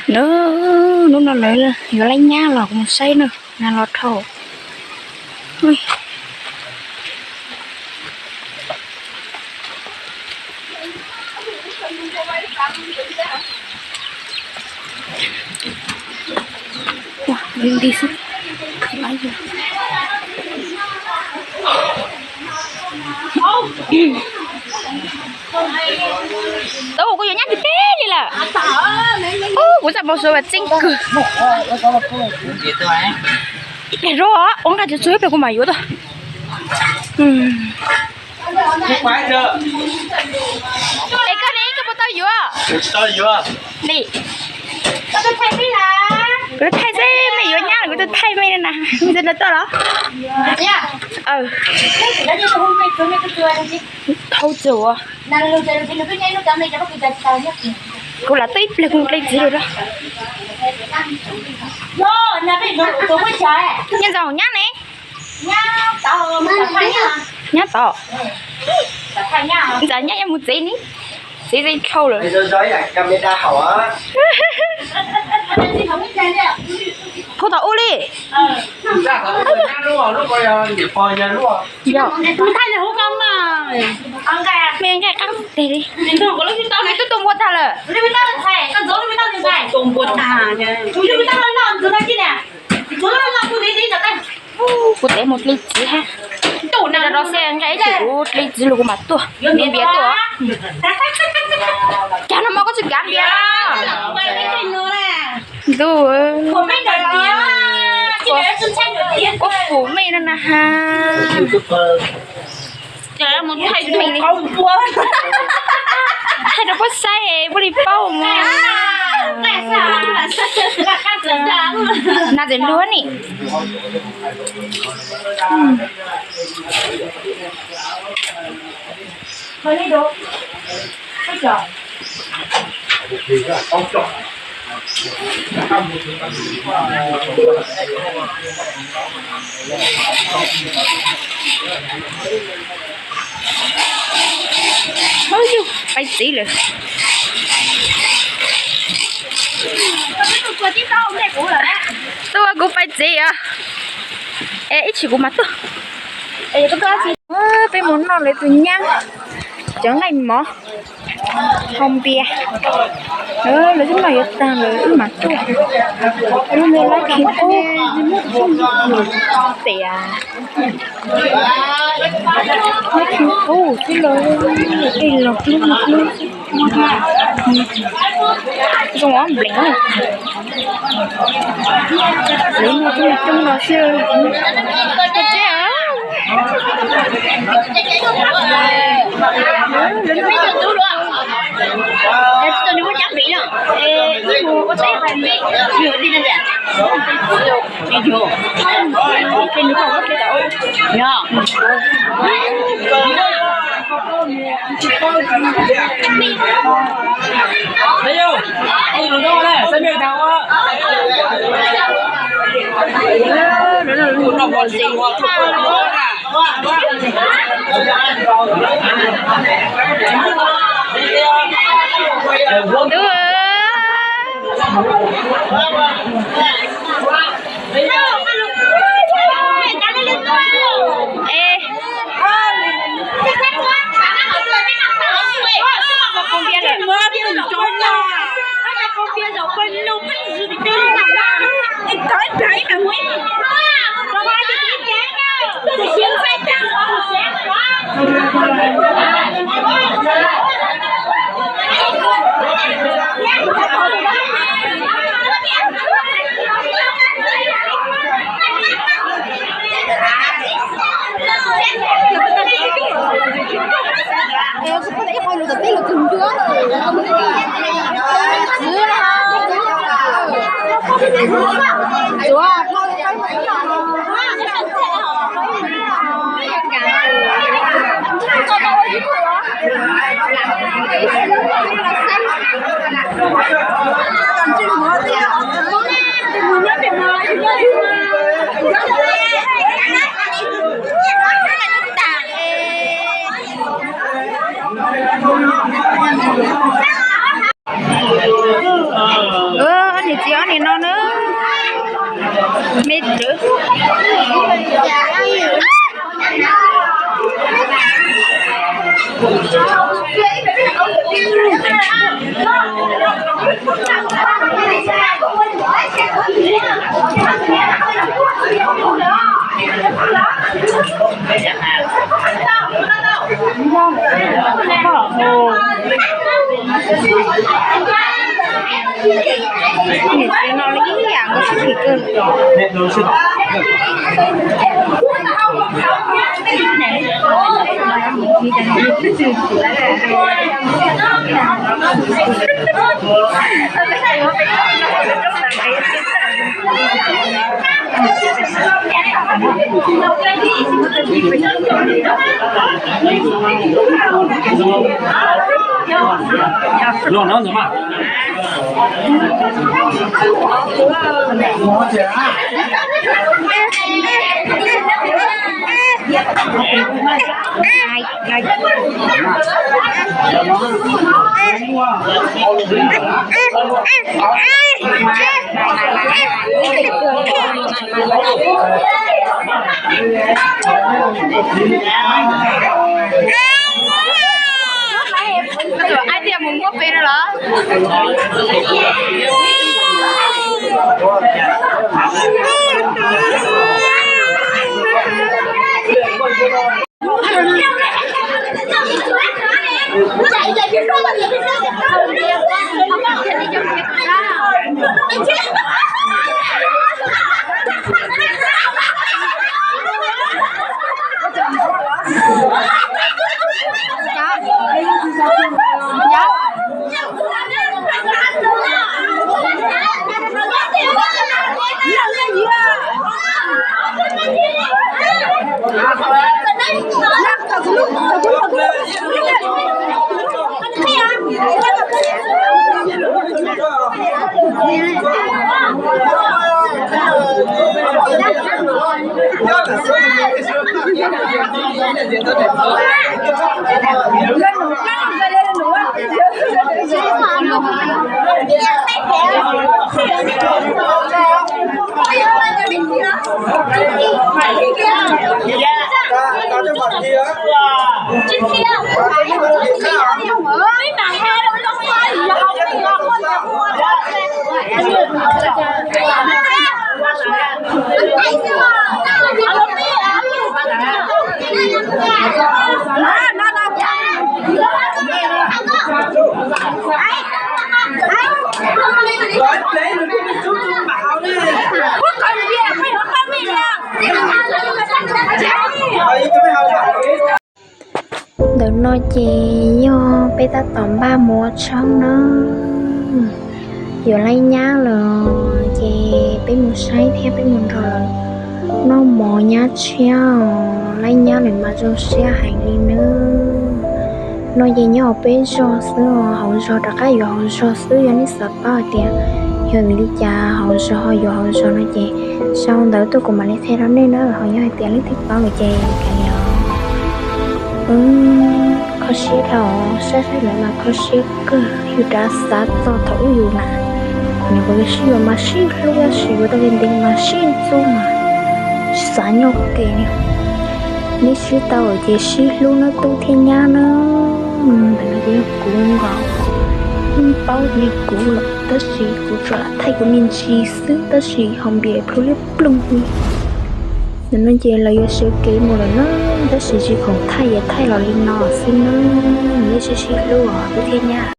nó lấy là lấy nhá lọc một xây nữa là lọt thổ. Ui. Wow, đi xuống bãi rồi. Đâu có nhát thì té đi là. Ủa sao bao giờ mà chinh cử. Để rồi á, ông ta chỉ suy về của mày vậy thôi. Không phải chưa? Ê cái này cái bao tao vừa. Tao vừa. Đi. Tao thay mấy là. Cái thay thế mày vừa nhá là cái thay mày nè. Bây giờ là tao đó. Dạ. Thâu chùa. Cô là tiếp là cô lấy gì rồi đó. Nhân dầu nhá này. Nhá to. Giờ nhá em một tí ní. Tí khâu rồi. Camera hỏng. Cô tao u đi. Lúc rồi để phơi nha lúc rồi. Dạ. Mình thay là hú công mà. Ăn cái. Mình cái ăn đi đi. Mình không có lúc chúng tao này tôi tung bột thà rồi. Lúc chúng tao là thay, con dấu lúc chúng tao là thay. Tung bột thà nha. Lúc chúng tao là làm từ đây chứ nè. Chúng tao làm từ đây đi được đây. Cô té một ly chỉ ha. Tủ này là nó xe cái chủ ly chỉ lục mặt tua. Miếng bía tua. Chả nó mau có chuyện gắn bía. Rồi. Không biết được bía. Có phủ mày nè ha. Trời ơi, muốn thay mình đi không quên. Thay đâu có sai, bố đi bao mà. Nà dễ lúa nè. Thôi đi đâu. Có chọn. Thôi chứ, phải tí rồi. Tôi cũng phải tí à. Ê, ít chỉ của mặt tôi. Ê, tôi có gì? Tôi muốn nó lấy từ nhang. Chẳng này mỏ. Không bia. Lấy cái này ta lấy mặt tôi. Nó lấy lá khí ô. Tẻ. Lá khí ô. Cái lời. Cái lọc luôn. Trong đó mình lấy. Lấy nó trong nó xưa. Cái chứ hả? Lên mấy giờ tú luôn. Để tôi đi có chắc bị đâu. Ê, có té phải mẹ. Vừa đi lên kìa. Đi vô. Cái nước không có cái đậu. Nhờ. Thấy không? Ông đừng có này, sao miệng thằng á? Nó còn gì mà chụp nó à? nó lấy cái dạng của sự cơ luôn nó rồi mà ai tiệm muốn mua về rồi chạy chạy phía trước đi phía trước đợt nói chị do bây ta tóm ba mùa trong nó giờ lấy nhá rồi chị bé một say theo bé một rồi nó mò nhá treo lấy nhá để mà cho xe hành đi nữa nó về nhỏ bé cho sữa hậu cho đặc cái hậu cho sữa cho nó sập bao tiền giờ mình đi cha hậu cho họ giờ hậu cho nó chị sau đó tôi cũng mà lấy xe đó nên nó họ nhớ tiền lấy thịt bao người chị cái có xí đầu sẽ lại là có xí cơ yêu đã sát to thấu yêu mà còn có cái xí mà xí lúc đó xí của ta lên đỉnh mà xí chung mà xả nhau kề nè ní xí tao ở dưới xí luôn nó tu thiên nhá nó thành nó chỉ cũng gạo bao nhiêu cũ là tất gì cũng trở lại thay của mình chi xứ tất gì không bị pro lép plung nên nó chỉ là do sự kỹ một lần nó tất gì chỉ còn thay là linh nó xin nó như xí luôn ở cái thiên nha